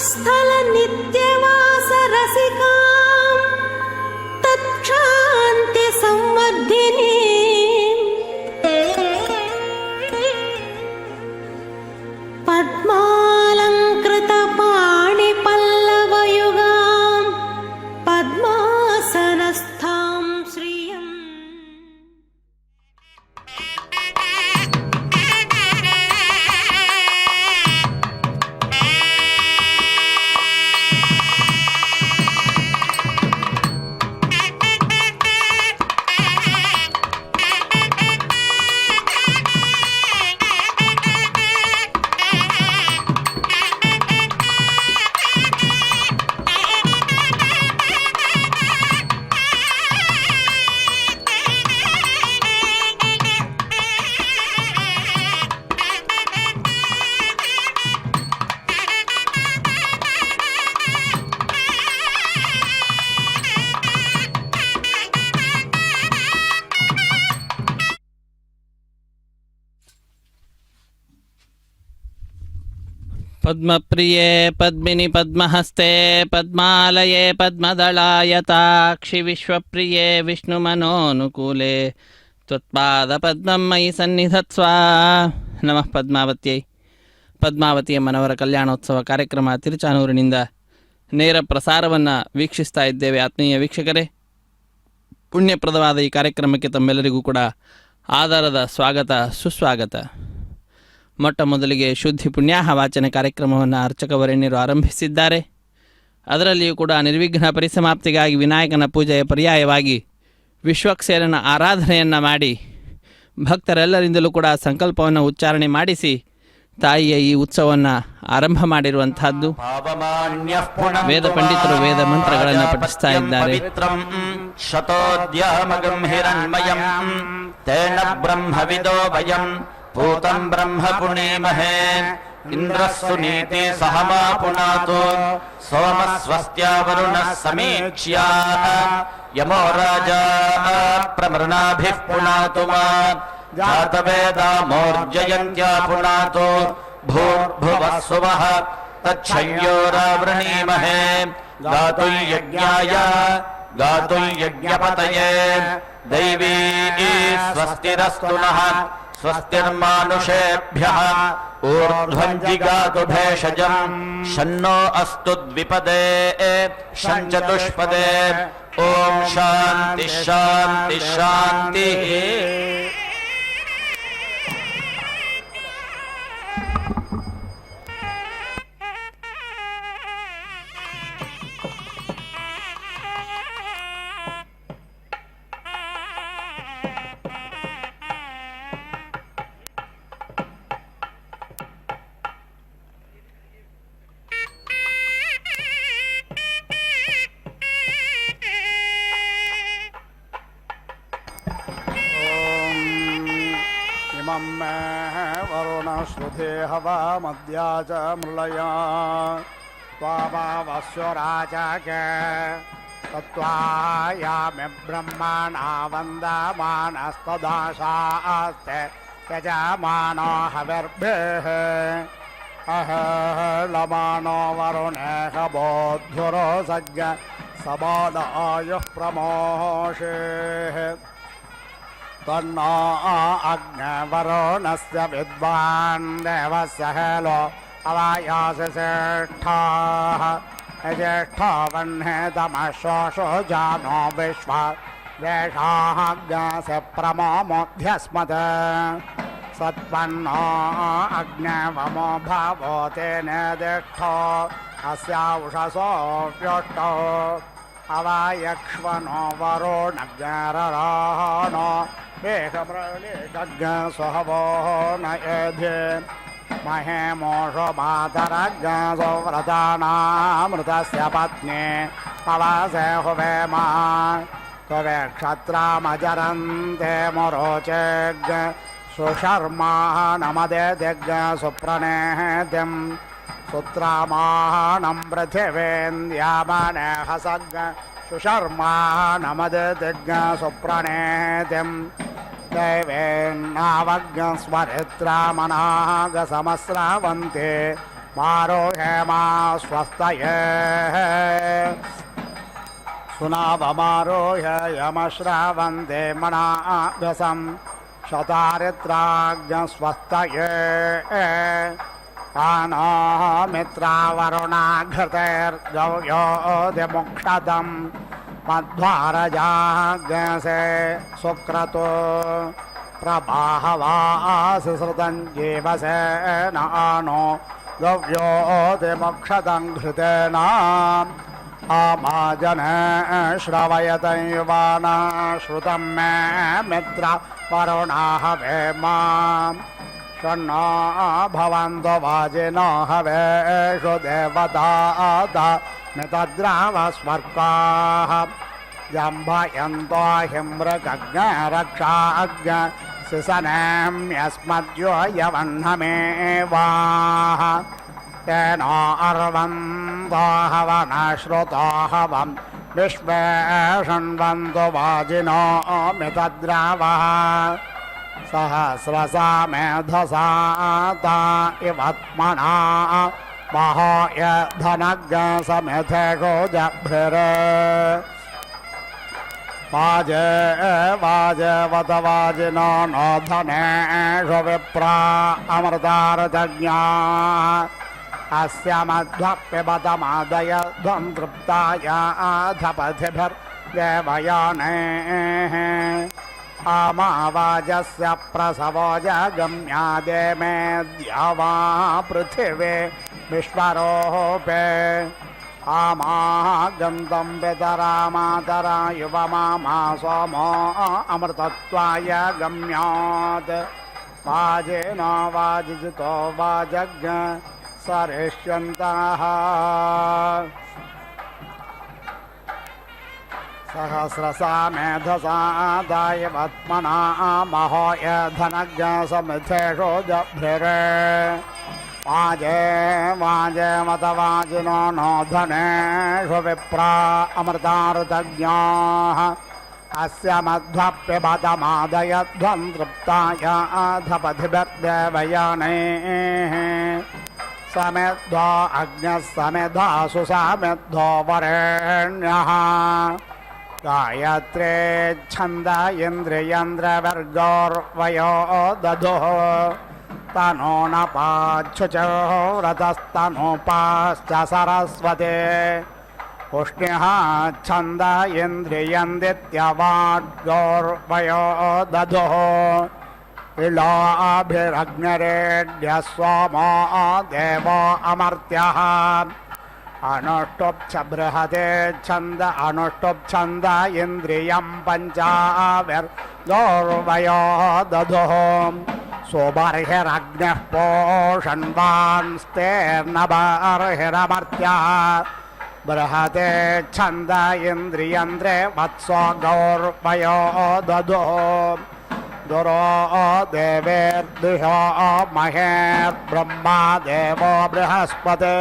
स्थल नित्यवास रसिकां तत्क्षान्ति संवर्धिनी पद्मालंकृत पाणि पल्लवयुगां पद्मासनस्थां श्रियम्। पद्मप्रिये पद्मिनि पद्महस्ते पद्मालये पद्मदलायताक्षि विश्वप्रिये विष्णुमनोनुकूले त्वत्पादपद्मं मयि सन्निधत्स्व। नमः पद्मावत्यै। ಪದ್ಮಾವತಿಯ ಮನವರ ಕಲ್ಯಾಣೋತ್ಸವ ಕಾರ್ಯಕ್ರಮ ತಿರುಚಾನೂರಿನಿಂದ ನೇರ ಪ್ರಸಾರವನ್ನು ವೀಕ್ಷಿಸ್ತಾ ಇದ್ದೇವೆ. ಆತ್ಮೀಯ ವೀಕ್ಷಕರೇ, ಪುಣ್ಯಪ್ರದವಾದ ಈ ಕಾರ್ಯಕ್ರಮಕ್ಕೆ ತಮ್ಮೆಲ್ಲರಿಗೂ ಕೂಡ ಆಧಾರದ ಸ್ವಾಗತ ಸುಸ್ವಾಗತ. ಮೊಟ್ಟ ಮೊದಲಿಗೆ ಶುದ್ಧಿ ಪುಣ್ಯಾಹ ವಾಚನ ಕಾರ್ಯಕ್ರಮವನ್ನು ಅರ್ಚಕವರೇಣ್ಯರು ಆರಂಭಿಸಿದ್ದಾರೆ. ಅದರಲ್ಲಿಯೂ ಕೂಡ ನಿರ್ವಿಘ್ನ ಪರಿಸಮಾಪ್ತಿಗಾಗಿ ವಿನಾಯಕನ ಪೂಜೆಯ ಪರ್ಯಾಯವಾಗಿ ವಿಶ್ವಕ್ಸೇನನ ಆರಾಧನೆಯನ್ನು ಮಾಡಿ ಭಕ್ತರೆಲ್ಲರಿಂದಲೂ ಕೂಡ ಸಂಕಲ್ಪವನ್ನು ಉಚ್ಚಾರಣೆ ಮಾಡಿಸಿ ತಾಯಿಯ ಈ ಉತ್ಸವವನ್ನು ಆರಂಭ ಮಾಡಿರುವಂತಹದ್ದು. ವೇದ ಪಂಡಿತರು ವೇದ ಮಂತ್ರಗಳನ್ನು ಪಠಿಸ್ತಾ ಇದ್ದಾರೆ. पूतं ब्रह्म पुणीमहे इंद्रस्सु नीति सहमा पुनातु सोमस्वस्त्या वरुणः समीक्ष्या यमो राजा प्रमृणाभिः पुनातु मा जातवेदा मोर्जयन्त्या पुनातु भूर्भुवः सुवः तच्छयोरावृणीमहे गातुर्यज्ञाय गातुर्यज्ञपतये दैवी स्वस्तिरस्तु नः स्वस्तिर्मानुषेभ्यः ऊर्ध्वं जिगातु भेषजं शन्नो अस्तु द्विपदे शञ्चतुष्पदे ओम शांति शांति शांतिः. वरुणश्रुते हवा मद्या च मृळया त्वाभावस्यो राजक तत्त्वायामि ब्रह्मणा वन्दमानस्तदाशास्ते यजमानो हविर्भिः अहलमानो वरुणेह बोध्युरो सज्ञ सबोदायुः प्रमोषेः तन्नो अग्निवरुणस्य विद्वान् देवस्य हेलो अवायासि श्रेष्ठाः ज्येष्ठो वह्ने तमशोषो जानो विश्वा देशाज्ञास्य प्रमोमुध्यस्मत् सत्पन्नो अग्निवमो भावो तेन दिष्ठो अस्याउषसो व्युष्टो अवायक्ष्वनो वरुणज्ञररानो वेहमृळिज्ञसहवो न एधे महे मोषो मातरज्ञसो व्रतानामृतस्य पत्नी पवसे हुवेमा त्ववे क्षत्रामजरन्ते मुरोचेज्ञ सुशर्माणमदेदिज्ञ सुप्रणेतिं सुत्रामाणं पृथिवेन्द्यामनेहसज्ञ सुशर्माणमदेदिज्ञ सुप्रणेतिं दैवेन्नावज्ञस्वरित्रामनागसमस्रावन्ते मारोहे मा स्वस्तये सुनावमारोह्य यमश्रावन्ते मनाभ्यसं शतारित्राज्ञस्वस्तये कानो मित्रावरुणाघृतैर्गव्योऽधिमुक्षतं मध्वारजाग्ञसे सुक्रतो प्रबाहवासि श्रुतं जीवसे नानो गव्योऽधिमुक्षतं घृतेन आमाजने श्रवयतं युवाना श्रुतं मे मित्र वरुणाः वेमा शन्नो भवन्तो वाजिनो हवेषु देवताता मितद्रावस्वर्गाः जम्भयन्तो हिमृगज्ञ रक्षाज्ञ सिसनेम्यस्मद्यो यवह्नमेवाः तेनो अर्वन्तो हवनश्रुतो हवं विश्वे शृण्वन्तो वाजिनो मितद्रावः सहस्रसा मेधसा ता इवत्मना महोय धनज्ञ समेथे गोजभ्रे वाजे वाजवत वाजिनो नो धनेषु विप्रा अमृतार्जज्ञा अस्य मध्वप्यबतमादय ध्वं तृप्तायाधपथिभिर्देवयानेः आमावाजस्य प्रसवो जगम्यादे मेद्या वा पृथिवे विश्वरोपे आमागन्तं पितरा मातरा युवमामा सोमो अमृतत्वाय गम्यात् वाजेन वाजितो वाजज्ञ सरिष्यन्तः सहस्रसा मेधसा दायवत्मना महोय धनज्ञ समिथेषु जभ्रे वाजे वाजे मतवाजिनो नो धनेषु विप्रा अमृतार्तज्ञाः अस्य मध्वप्यबतमादयध्वं तृप्तायाधपथिभिर्देवयानेः समेद्धो अग्न्यः समेधासु समेद्धो वरेण्यः गायत्रे छन्द इन्द्रियन्द्रवर्गोर्वयो दधुः तनो न पाच्छुचो रतस्तनोपाश्च सरस्वते पुष्ण्यः छन्द इन्द्रियन्दित्यवाड्गोर्वयो दधुः इलाभिरग्निरेड्यः सोमो देवो अमर्त्यः अनुष्टुप् च बृहते छन्द अनुष्टुप् छन्द इन्द्रियं पञ्चाविर्गोर्वयो दधुः सोबर्हिरग्निः पोषण्वांस्तेर्नबर्हिरमर्त्यः बृहते छन्द इन्द्रियन्द्रे वत्सो गौर्वयो दधुः दुरो देवेर्दिशो महेर्ब्रह्मा देवो बृहस्पते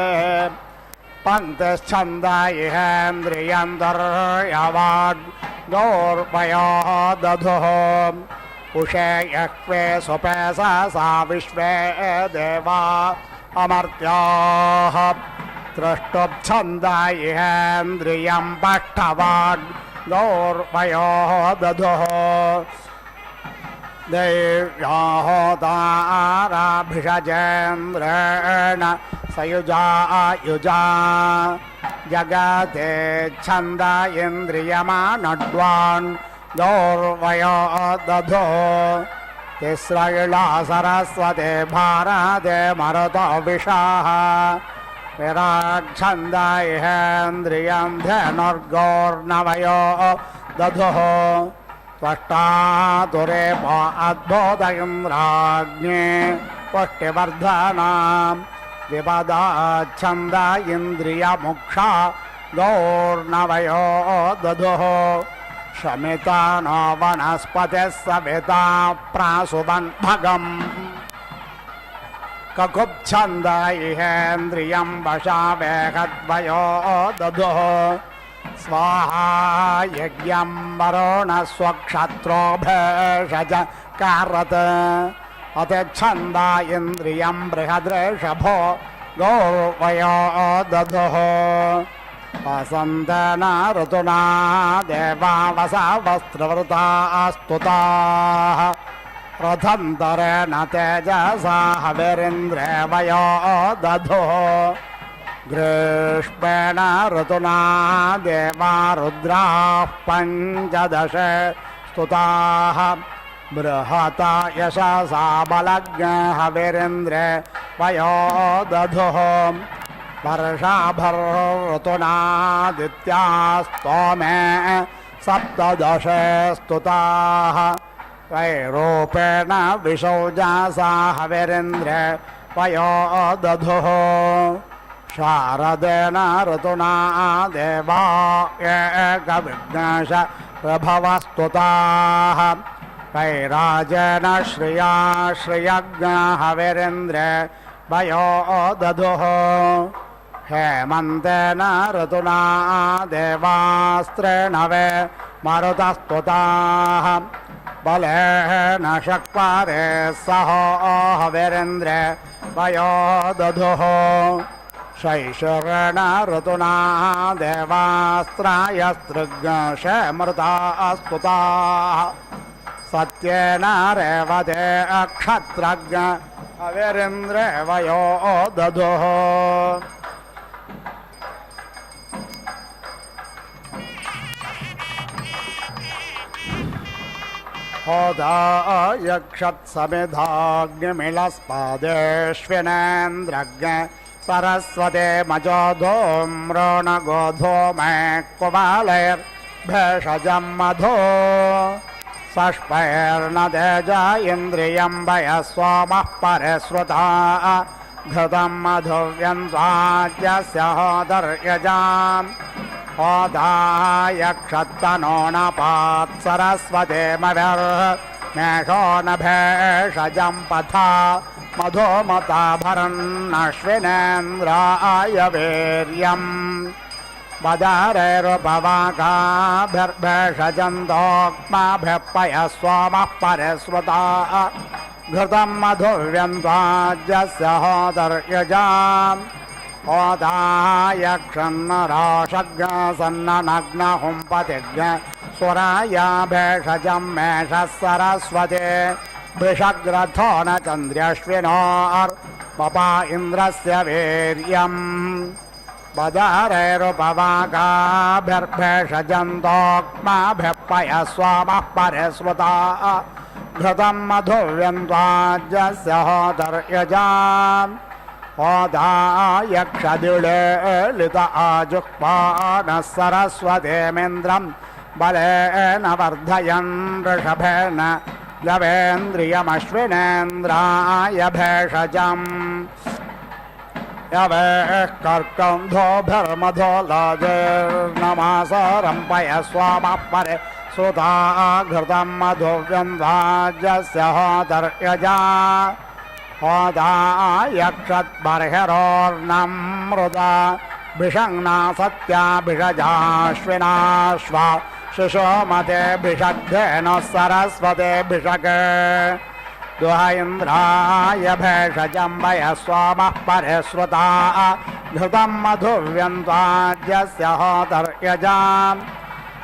पङ्क्तिश्छन्द इहेन्द्रियन्दर्यवाड् गौर्वयो दधुः उषे यक्वे सुपे सा विश्वे देवा अमर्त्याः द्रष्टुप्छन्द इहेन्द्रियं पष्ठवाड् गौर्वयो दधुः देव्याहोताराभिषजेन्द्रेण सयुजा युजा जगते छन्द इन्द्रियमानड्वान् गौर्वयो दधो तिस्रैला सरस्वते भारते मरुतो विशाः विराट्छन्द इहेन्द्रियं धनुर्गोर्नवयो दधुः त्वष्टा तुरेप अद्भुत इन्द्राग्ने पुष्टिवर्धनां विपदाच्छन्द इन्द्रियमुक्षा गौर्नवयो दधुः शमिता नो वनस्पतिः सविता प्रासुवन्भगम् ककुप्छन्द इहेन्द्रियं वशावेगद्वयो दधुः स्वाहा यज्ञं वरुणस्वक्षत्रो भेषज कारत् अतिच्छन्द इन्द्रियं बृहद्ऋषभो गौर्वयो दधुः वसन्तेन ऋतुना देवावसा वस्त्रवृताः स्तुताः रथन्तरेण तेजसा हविरिन्द्रे वयो दधुः ग्रीष्मेण ऋतुना देवा रुद्राः पञ्चदश स्तुताः बृहता यशसा बलज्ञ हविरिन्द्रे वयो दधुः वर्षाभर्ऋतुनादित्यास्तोमे सप्तदश स्तुताः वैरूपेण विशौजासा हविरिन्द्रे वयो दधुः शारदेन ऋतुना देवा एकविघ्नेश प्रभवस्तुताः वैराजेन श्रिया श्रियज्ञ हविरिन्द्रे वयो दधुः हेमन्तेन ऋतुना देवास्त्रेणवे मरुतस्तुताः बलेन शक्परे सहो हविरिन्द्रे वयो दधुः शैशवेन ऋतुना देवास्त्रायस्तृग्शमृताः स्तुताः सत्येन रेवते अक्षत्रज्ञ हविरिन्द्रे वयो दधुः होदा यक्षत्समिधाग्निमिलस्पादेष्विनेन्द्रज्ञ सरस्वते मजोधूम्रोणगोधो मे कुबालैर्भेषजं मधो सष्पैर्न तेज इन्द्रियं वयस्वामः परिश्रुता घृतं मधुव्यन्त्वाद्यस्य होदर्यजाम् होदायक्षत्तनो न पात् सरस्वते मविर्मेषो न भेषजं पथा मधुमता भरन्नश्विनेन्द्राय वीर्यम् वदारैरुपवाकाभिर्भेषजन्तोक्माभिः पयस्वामः परिश्रुता घृतं मधुव्यन्त्वाद्यस्य होदर्यजाम् होदायक्षन्नराशज्ञ सन्ननग्नहुम्पतिज्ञ सुराया भेषजं मेषः सरस्वते वृषग्रथो न चन्द्र्यश्विनोर्पपा इन्द्रस्य वीर्यम् वदारैरुपवाकाभिर्भेषजन्तोक्माभिः पयस्वामः परिश्रुता घृतं मधुव्यन्त्वाद्यस्य होदर्यजाम् होदायक्षदिलेलित आजुह्वानः सरस्वतीमिन्द्रं बलेन वर्धयन् वृषभेन लवेन्द्रियमश्विनेन्द्राय भेषजम् यवेः कर्कन्धोभिर्मधो लाजैर्नमासरं पयस्वामः परिश्रुता घृतं मधुव्यन्त्वाद्यस्य होदर्यजाम् होदायक्षत्बर्हिरोर्णं मृदा भिषङ्ना सत्या भिषजाश्विनाश्वा शिशोमते भिषग्धेन सरस्वते भिषगे दुह इन्द्राय भेषजं वयस्वामः परिश्रुता घृतं मधुव्यन्त्वाद्यस्य होदर्यजाम्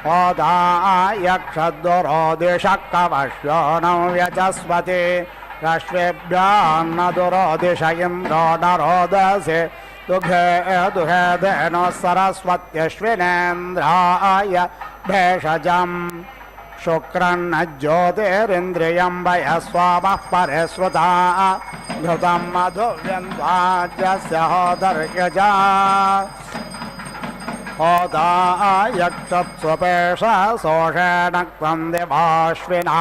होदायक्षद्दुरोदिशः कवश्यो न व्यचस्वति रश्वेभ्यान्न दुरोदिश इन्द्रो न रोदसे दुघे दुहेदेनो सरस्वत्यश्विनेन्द्राय भेषजम् शुक्रन्न ज्योतिरिन्द्रियं वयस्वामः परिश्रुता घृतं मधुव्यन्त्वाद्यस्य होदर्यजाम् होदायक्षत्स्वपेशा सोषेण क्वं दिवाश्विना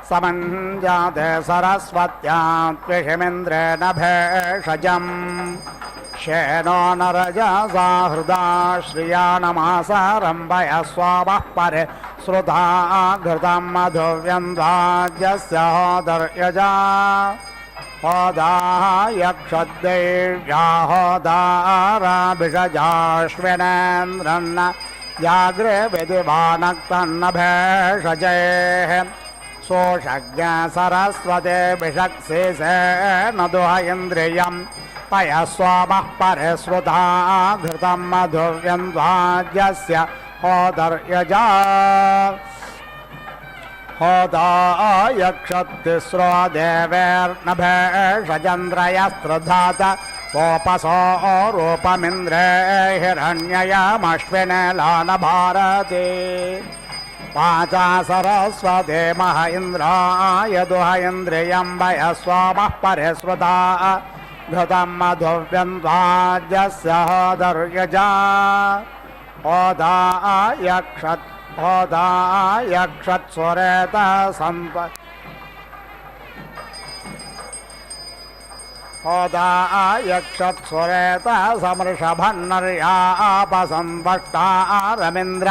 समञ्जाते सरस्वत्या त्विषिमिन्द्रेण भेषजम् शेनो नरजसा हृदा श्रिया नमासारं वयस्वामः परिश्रुता घृतं मधुव्यन्त्वाद्यस्य होदर्यजाम् होदायक्षद्देव्या होदाराभिषजाश्विनेन्द्रन्न जाग्रे विधिवानक्तन्न भेषजैः सोषज्ञ सरस्वते भिषक्सेन दुह इन्द्रियं पयस्वामः परिश्रुता घृतं मधुव्यन्द्वाज्यस्य होदर्यजा होदायक्षत्तिस्रो देवैर्नभेषजन्द्रयस्त्रधात वोपसो रूपमिन्द्रे हिरण्ययमश्विनेलानभारते वाचा सरस्वते मह इन्द्राय दुह इन्द्रियं वयस्वामः परिश्रुता घृतं मधुव्यन्द्वाज्यस्य होदर्यजा होदायक्षत्सुरेत सम्प होदायक्षत्सुरेत समृषभन्नर्यापसंवष्टारमिन्द्र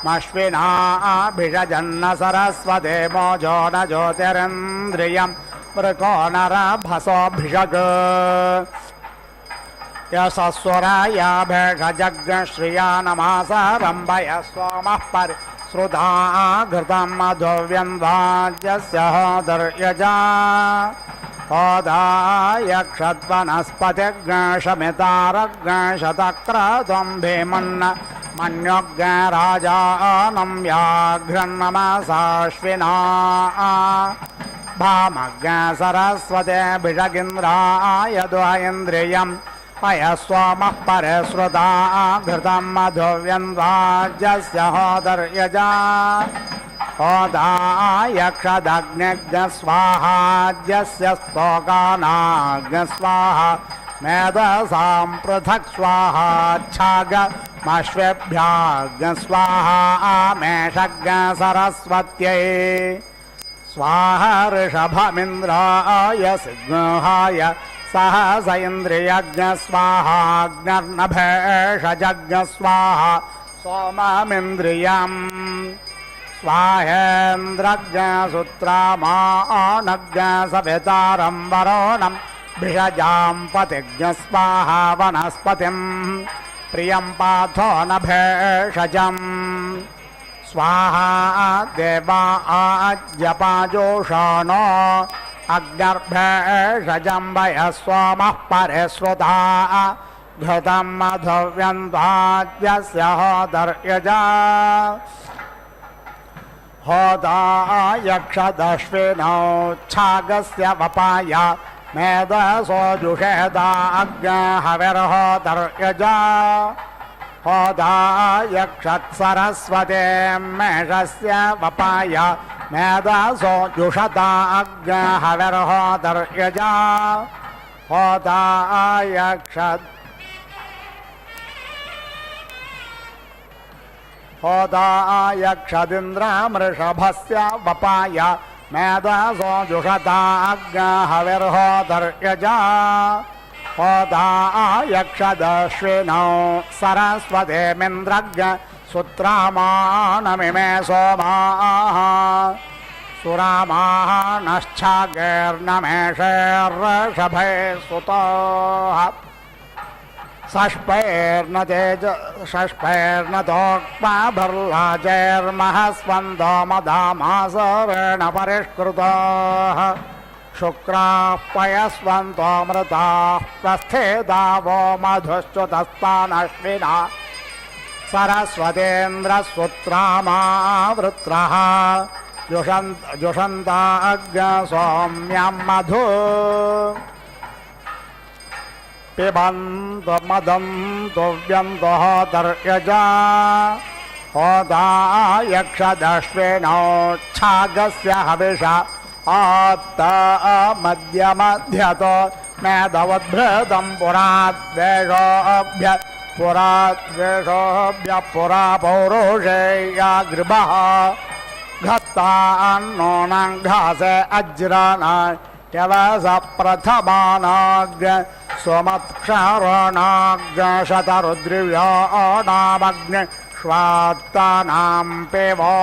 मश्विनाभिषजन्न सरस्वते मोजो न ज्योतिरिन्द्रियं मृको नरभसोऽभिषग् यशस्वरायाभिषजग्श्रिया नमासारम्भय सोमः परिश्रुता घृतं मधुव्यन्द्वाज्यस्य होदर्यजा होदायक्षद्वनस्पतिर्गशमितारगशतक्रत्वं भीमन्न मन्योग्राजानं व्याघ्रन्नमसाश्विना भामज्ञ सरस्वते भिषगिन्द्राय दुहेन्द्रियं पयस्वामः परिश्रुता घृतं मधुव्यन्द्वाज्यस्य होदर्यजा होदायक्षदग्निज्ञस्वाहाज्यस्य स्तोकानाज्ञस्वाहा मेधसां पृथक् स्वाहाच्छागमश्वेभ्याज्ञस्वाहा मेषज्ञ सरस्वत्यै स्वाहा ऋषभमिन्द्राय सिंहाय सहस इन्द्रियज्ञस्वाहाग्निर्नभेषजज्ञस्वाहा सोममिन्द्रियम् स्वाहेन्द्रज्ञसूत्रामानज्ञसवितारं वरोणं भिषजां पतिज्ञस्वाहा वनस्पतिं प्रियं पाथो न भेषजम् स्वाहा देवा आज्यपाजोषाणो अग्निर्भेषजं वयस्वामः परिश्रुता घृतं मधुव्यन्द्वाज्यस्य होदर्यजा होदायक्षदश्विनौ छागस्य वपाय मेधसो जुषेदाज्ञहविर्होदर्यजा होदायक्षत्सरस्वते मेषस्य वपाय मेधसो जुषताज्ञहविर्होदर्यजा होदायक्षत् होदायक्षदिन्द्रमृषभस्य वपाय मेधसो जुषताज्ञहविर्होदर्यजा होदायक्षदश्विनौ सरस्वतेमिन्द्रज्ञ सूत्रामानमिमे सोमाः सुरामाः नश्चागैर्नमेषैर्षभे सुतोः षष्पैर्नतोक्माभर्लाजैर्महस्वन्दो मदामासरेण परिष्कृताः शुक्राः पयस्वन्तोऽमृताः प्रस्थे दावो मधुश्च्युतस्तानश्विना सरस्वतेन्द्रसूत्रामावृत्रः जुषन्ताग्सौम्यं मधु पिबन्तो मदन्तो व्यन्तो होदर्यजा होदायक्षदश्विनौ छागस्य हविषा आत्तमध्यमध्यतो मेधवद्भृतं पुराद्वेषोभ्य पुरा पौरुषेया गृभः घत्तान्नूनं घासे अज्रानाट्यवस प्रथमानाग्र स्वमत्क्षारणाग्रशतरुद्रिव्यानामग्नि श्वात्तानां पेवोपलसनानाम्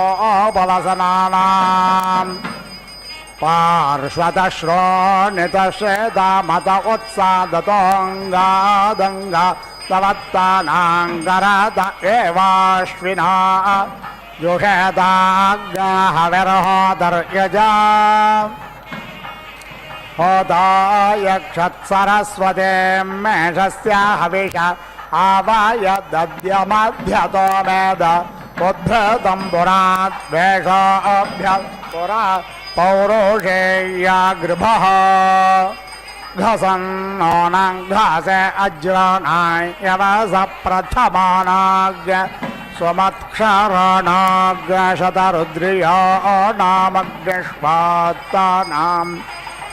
पार्श्वतश्रोणितश्रेदामत उत्सादतोऽङ्गादङ्गा तवत्तानाङ्गरत एवाश्विना जुषेदाग्रहविर्होदर्यजा होतायक्षत्सरस्वते मेषस्य हविष आवाय दद्यमध्यतो मेद उद्धृतं पुराद्वेषोऽभ्य पुरा पौरुषेया गृभः घसन्नोनाङ्घासे अज्राणाय यवस प्रथमानाग् स्वमत्क्षराणाग् शतरुद्रियो नामग्निष्पात्तानां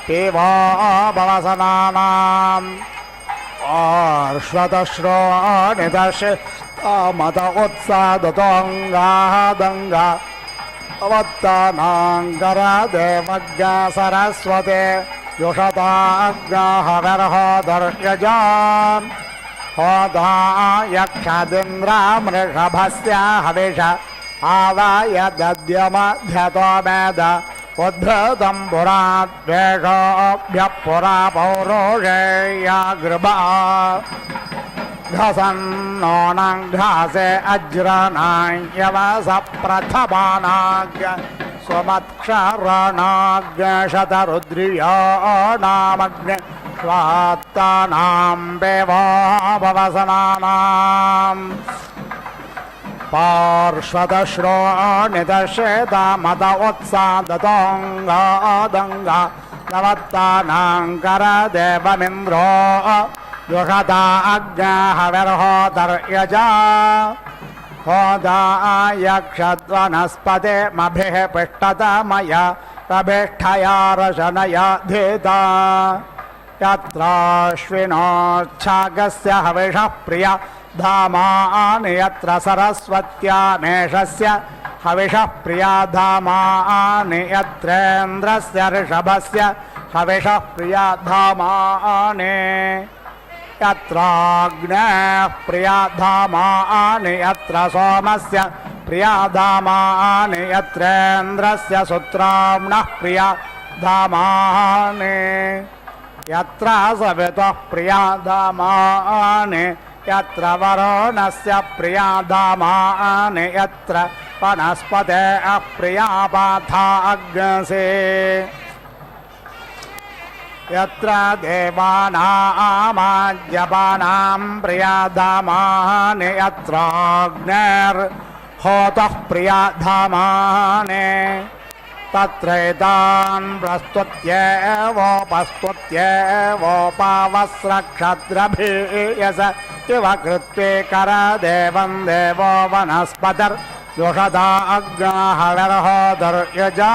देवाभवसनानाम् आर्श्वतश्रोणितशितामत उत्सादतोऽङ्गादङ्गा अवत्तानाङ्करदेवज्ञ सरस्वते युषताग्रहवर्होदर्यजान् होदायक्षदिन्द्रामृषभस्य हविष आवाय दद्यमध्यतो मेद उद्धृतं पुराद्वेषोऽभ्यः पुरा पौरुषेया गृभा घसन्नोनाङ्घासे अज्रनाय यवस प्रथमानाग् स्वमत्क्षराणाग् शतरुद्रियो नामग्निष्वात्तानां देवाभवसनानाम् पार्श्वतश्रोणितश्वेतामत उत्सादतोऽङ्गादङ्गा नवत्तानाङ्करदेवमिन्द्रो युषता अग्निहविर्होतर्यजा होदायक्षद्वनस्पते मभिः पिष्टतमया रभिष्ठया रशनया धीता यत्राश्विनोच्छागस्य हविषः प्रिया धामानि यत्र सरस्वत्या मेषस्य हविषः प्रिया धामानि यत्रेन्द्रस्य ऋषभस्य हविषः प्रिया धामानि यत्राग्नेः प्रिया धामानि यत्र सोमस्य प्रिया धामानि यत्रेन्द्रस्य सुत्राम्णः प्रिया धामानि यत्र सवितुः प्रिया धामानि यत्र वरुणस्य प्रिया धामानि यत्र वनस्पते अप्रिया पाथा अग्नसे यत्र देवानामाज्यपानां प्रिया धामानि यत्राग्नेर्होतः प्रिया धामानि तत्रैतान् प्रस्तुत्येवोपस्तुत्येवोपावस्रक्षद्रभीयस इव कृत्वे करदेवं देवो वनस्पतिर्युषता अग्निहविर्होतर्यजा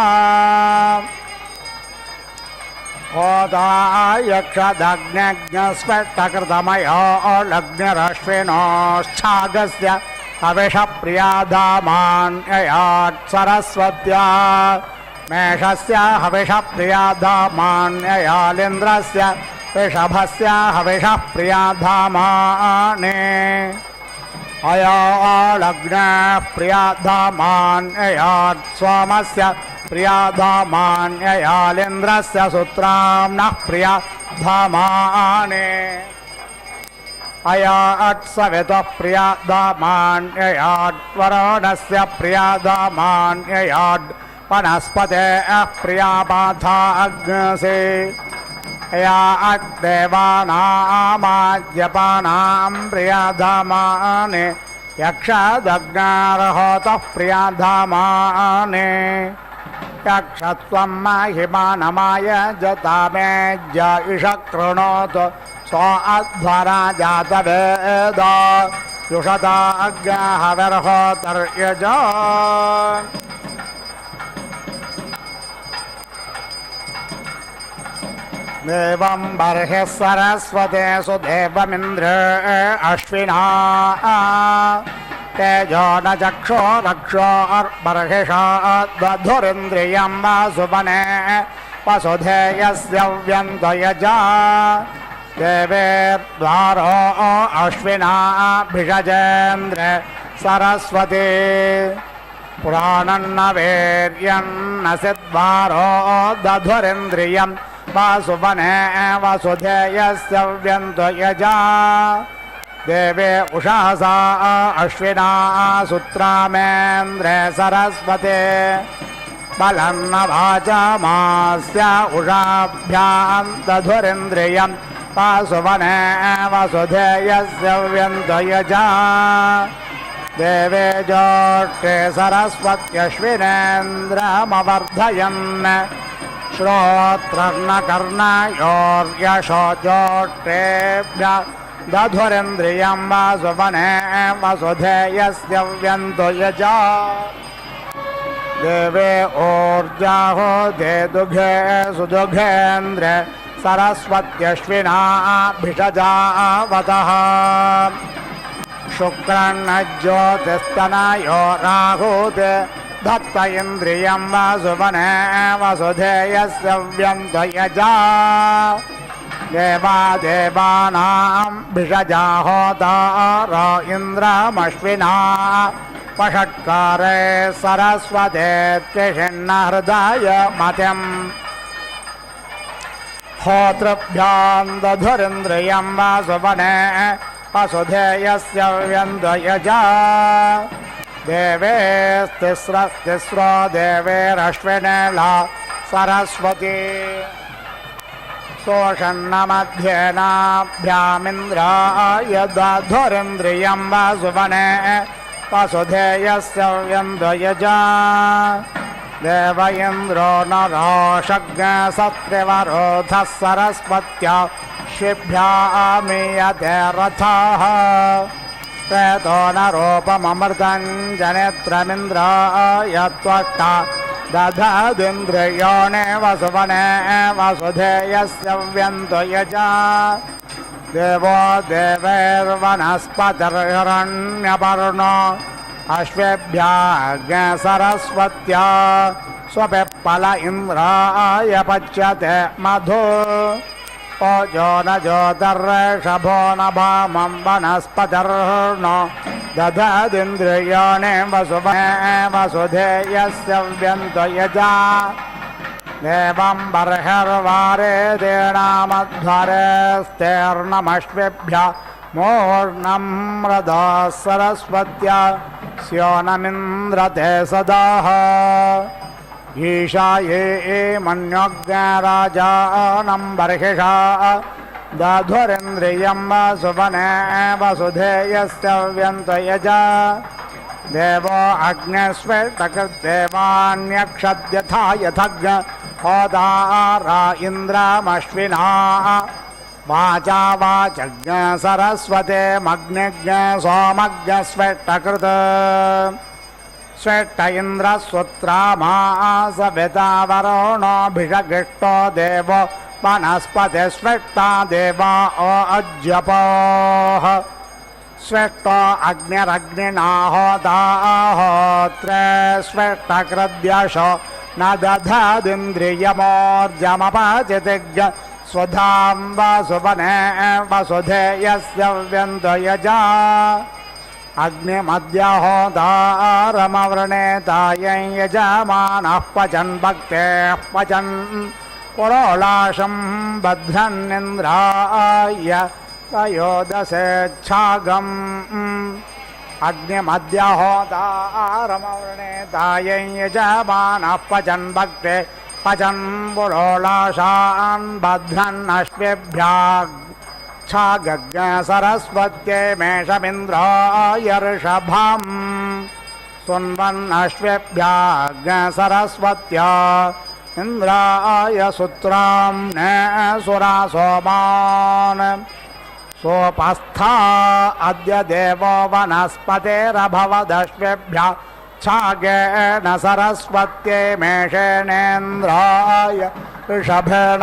होदायक्षदग्न्यस्पष्टकृतमयो लग्निरश्विनोश्चागस्य हविषप्रिया धामान्ययात् सरस्वत्या मेषस्य हविषप्रिया धामान्ययालिन्द्रस्य ऋषभस्य हविषः प्रिया धामानि अयालग्नः प्रिया धामान्ययात् सोमस्य प्रिया धामान्ययालिन्द्रस्य सुत्राम्नः प्रिया धामानि अयाट्सवितुः प्रिया धामान्ययात् वरुणस्य प्रिया धामान्ययात् वनस्पते प्रिया पाथा अग्नसे देवानामाज्यपानां प्रिया धामानि यक्षदग्नार्होतः प्रिया धामानि यक्षत्वं महिमानमाय जतामेज्य इषकृणोतु सो अध्वरा जातवेद युषता अग्निहविर्होतर्यजा देवं बर्हिः सरस्वते सुदेवमिन्द्र अश्विना तेजो न चक्षो रक्षोर्बर्हिषा दधुरिन्द्रियं वासुपने वसुधेयस्य व्यन्तयजा देवेर्द्वारो अश्विना भिषजेन्द्र सरस्वती पुराणन्न वीर्यन्न सिद्वारो दधुरिन्द्रियं वासुपने वसुधेयस्य व्यन्तयजा देवे उषासा अश्विना सुत्रामेन्द्रे सरस्वते बलन्न वाचमास्य उषाभ्यां दधुरिन्द्रियं वासुवने वसुधेयस्य व्यन्तयजा देवे ज्योष्ठे सरस्वत्यश्विनेन्द्रमवर्धयन् श्रोत्रर्णकर्णयोर्यशो ज्योष्ठेभ्यः दधुरिन्द्रियं वासुवने वसुधेयस्य व्यन्तयजा देवे ऊर्जाहो दे दुघे सुदुघेन्द्रे सरस्वत्यश्विना भिषजावतः शुक्रन्न ज्योतिस्तनयो राहुते दत्त इन्द्रियं वासुवने वसुधेयस्य व्यन्तयजा देवा देवानां भिषजाहोतार इन्द्रमश्विना पषट्कारे सरस्वते त्रिषिण्ण हृदय मतिम् होतृभ्यां दधुरिन्द्रियं वासुवने वसुधेयस्य व्यन्तयजा देवेस्तिस्रस्तिस्रो देवेरश्विनेला सरस्वती सोषण्ण मध्येनाभ्यामिन्द्राय दधुरिन्द्रियं वासुवने वसुधेयस्य व्यन्तयजा देव इन्द्रो नरोषज्ञसत्रिवरोधः सरस्वत्या शिभ्यामीयते रथः प्रेतो नरोपममृतं जनेत्रमिन्द्राय त्वष्टा दधदिन्द्रियोणे वसुवने वसुधेयस्य व्यन्तयजा देवो देवैर्वनस्पतिर्हिरण्यपर्णो अश्वेभ्यः सरस्वत्या स्वपिप्पल इन्द्राय पच्यते मधु ओजो न ज्योतिर्षभो न भामं वनस्पतिर्नो दधदिन्द्रियाणि वसुवने वसुधेयस्य व्यन्तयजा देवं बर्हिर्वारे देणामध्वरेस्तेर्नमश्वेभ्यः मूर्णं मृदा सरस्वत्या स्योनमिन्द्रते सदाः ईशाये मन्योज्ञराजानं बर्हिषा दधुरिन्द्रियं वसुवने वसुधेयस्य व्यन्तयजा देवो अग्निस्वेटकृद्देवान्यक्षद्यथा यथज्ञ होतारा इन्द्रमश्विना वाचा वाचज्ञ सरस्वते मग्निज्ञ सोमज्ञ स्वेट्टकृत् स्वेट्ट इन्द्रसूत्रामासविता वरुणोऽभिषगिष्टो देवो वनस्पति स्वेट्टा देवा अज्यपोः स्वेट्टो अग्निरग्निना होताहोत्रे स्वेट्टकृद्यशो न दधदिन्द्रियमोर्जमपचितिज्ञ स्वधां वसुवने वसुधेयस्य व्यन्तयजा अग्निमद्यहोतारमवृणेतायै यजमानः पचन् भक्तेः पचन् पुरोलाशं बध्नन्निन्द्राय तयोदशेच्छागम् अग्निमद्यहोतारमवृणेतायै यजमानः पचन् भक्ते पचन् पुरोलाशान् बध्नन्नश्वेभ्यः छागज्ञ सरस्वत्यै मेषमिन्द्राय ऋषभम् सुन्वन्नश्वेभ्यः सरस्वत्या इन्द्राय सुत्राम्ने सुरासोमान् सोपस्था अद्य देवो वनस्पतेरभवदश्वेभ्यः छागेन सरस्वत्यै मेषेणेन्द्राय ऋषभेण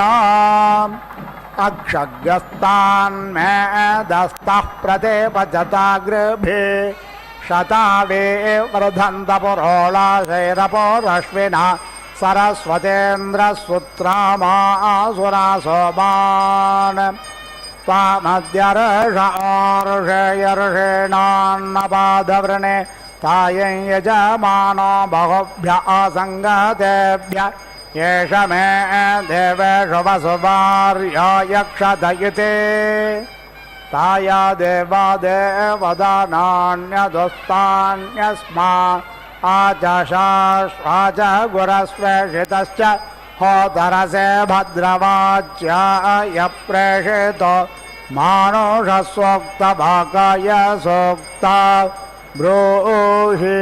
अक्षज्ञस्तान्मेदस्तः प्रदेवजताग्रभे शतावे वर्धन्त पुरोलाशैरपोरश्विना सरस्वतेन्द्रसूत्रामासुरासोमान् त्वामद्यर्षेणान्नपादवृणे तायै यजमानो बहुभ्यः असङ्गतेभ्यः येष मे देवेषु वसुवार्या यक्षदयिते ताया देवा देवदानान्यदुस्तान्यस्मा आचशाश्वाच गुरस्वेषितश्च होदरसे भद्रवाच्याय प्रेषितो मानुषस्वोक्तभागाय सूक्ता ब्रूहि।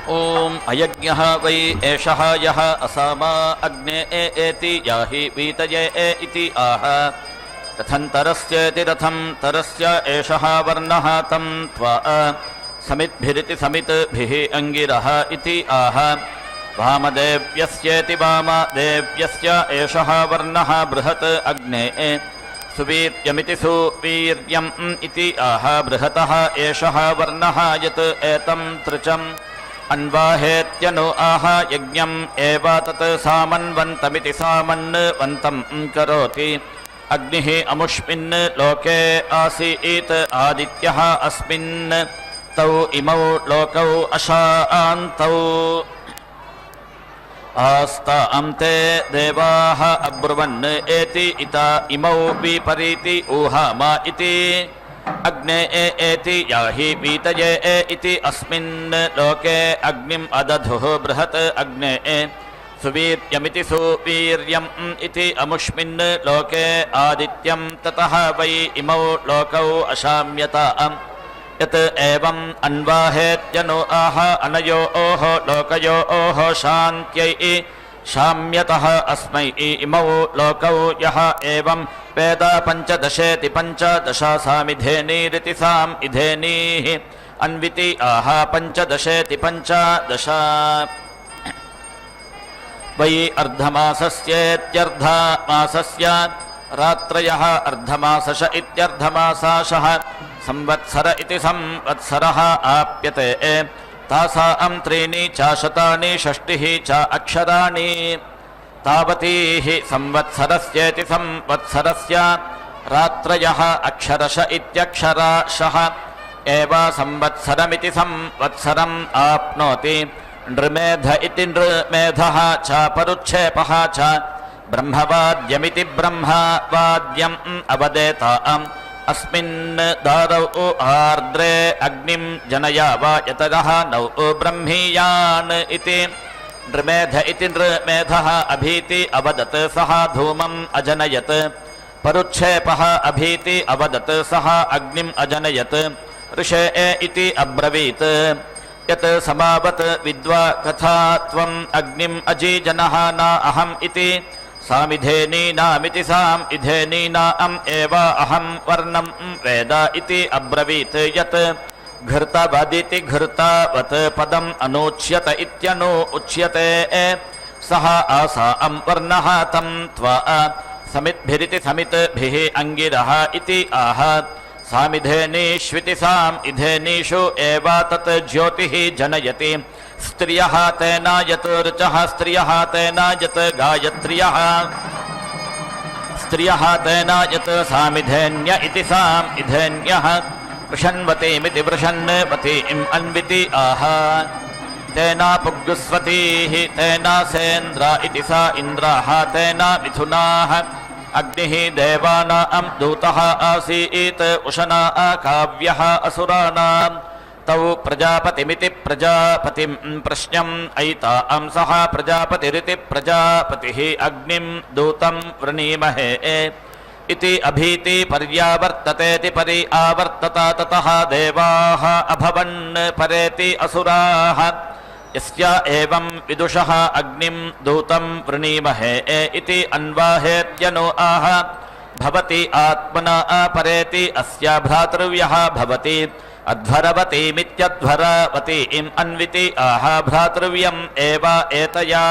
ॐ अयज्ञः वै एषः यः असामा अग्ने एति याहि वीतये इति आह। रथन्तरस्येति रथं तरस्य एषः वर्णः तं त्वा समिद्भिरिति समिद्भिः अङ्गिरः इति आह। वामदेव्यस्येति वामदेव्यस्य एषः वर्णः बृहत् अग्ने सुवीर्यमिति सुवीर्यम् इति आह। बृहतः एषः वर्णः यत् एतं तृचम् अन्वाहेत्यनु आह। यज्ञम् एव तत् सामन्वन्तमिति सामन्वन्तं करोति। अग्निः अमुष्मिन् लोके आसीत् आदित्यः अस्मिन् तौ इमौ लोकौ अशान्तौ आस्तां ते देवाः अब्रुवन् एति इता इमौ विपरीति ऊहामा इति। अग्ने एति याहि वीतये इति अस्मिन् लोके अग्निम् अदधुः बृहत् अग्ने सुवीर्यमिति सुवीर्यम् इति अमुष्मिन् लोके आदित्यं ततः वै इमौ लोकौ अशाम्यताम्। यत् एवम् अन्वाहेत्यनु आह। अनयोः लोकयोः शान्त्यै शाम्यतः अस्मै इमौ लोकौ यः एवं वेद पञ्चदशेति पञ्चदशासामिधेनीरिति सामिधेनीः अन्विति आह। पञ्चदशेति पञ्चदश वै अर्धमासस्येत्यर्धमासस्य रात्रयः अर्धमासश इत्यर्धमासाशः संवत्सर इति संवत्सरः आप्यते। तासां त्रीणि च शतानि षष्टिः च अक्षराणि। तावतीः संवत्सरस्येति संवत्सरस्य रात्रयः अक्षरश इत्यक्षराशः एव संवत्सरमिति संवत्सरम् आप्नोति। नृमेध इति नृमेधः च परुच्छेपः च ब्रह्मवाद्यमिति ब्रह्मवाद्यम् अवदेताम्। अस्मिन् दारौ आर्द्रे अग्निं जनयाव यतः नौ ब्रह्मीयान् इति। नृमेध इति नृमेधः अभीति अवदत् सः धूमम् अजनयत्। परुच्छेपः अभीति अवदत् सः अग्निम् अजनयत्। ऋषे इति अब्रवीत् यत् समावत् विद्वा कथा त्वम् अग्निम् अजीजनः न अहम् इति। सामिधेनीनामिति सामिधेनीनाम् एव अहं वर्णं वेद इति अब्रवीत् यत्। घृतवदिति घृतावत् पदम् अनूच्यत इत्यनु उच्यते। सः आसां वर्णः तं त्वा समिद्भिरिति समिद्भिः अङ्गिरः इति आह। सामिधेनीष्विति सामिधेनीषु एव तत् ज्योतिः जनयति। स्त्रियः तेन यत् ऋचः स्त्रियः तेन यत् गायत्र्यः स्त्रियः तेन यत् सामिधेन्य इति सामिधेन्यः। वृषन्वतीमिति वृषन्वतीम् अन्विति आह। तेन पुग्गुस्वतीः तेन सेन्द्र इति सा इन्द्राः तेन मिथुनाः। अग्निः देवानां दूतः आसीत् उशना काव्यः असुराणाम्। तौ प्रजापतिमिति प्रजापतिं प्रश्नम् ऐतां सः प्रजापतिरिति प्रजापतिः अग्निं दूतं वृणीमहे इति अभीति पर्यावर्ततेति परि आवर्तत। ततः देवाः अभवन् परेति असुराः। यस्य एवं विदुषः अग्निं दूतं वृणीमहे इति अन्वाहेत्यनु आह। भवति आत्मना परेति अस्य भ्रातृव्यः भवति। अध्वरवतीमित्यध्वरवतीम् अन्विति आह। भ्रातृव्यम् एव एतया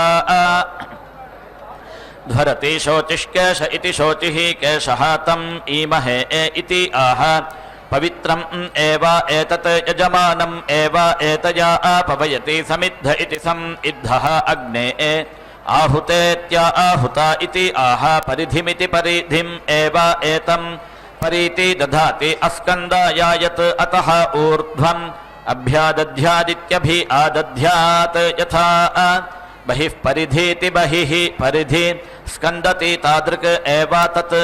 ध्वरति। शोचिष्केश इति शोचिः केशः तम् ईमहे इति आह। पवित्रम् एव एतत् यजमानम् एव एतया पवयति। समिद्ध इति समिद्धः अग्ने आहुतेत्य आहुता इति आह। परिधिमिति परिधिम् एव एतम् परीति दधाति। अस्कन्दाय यत् अतः ऊर्ध्वम् अभ्यादध्यादित्यभि आदध्यात् यथा। बहिः परिधीति बहिः परिधि स्कन्दति तादृक् एव तत्।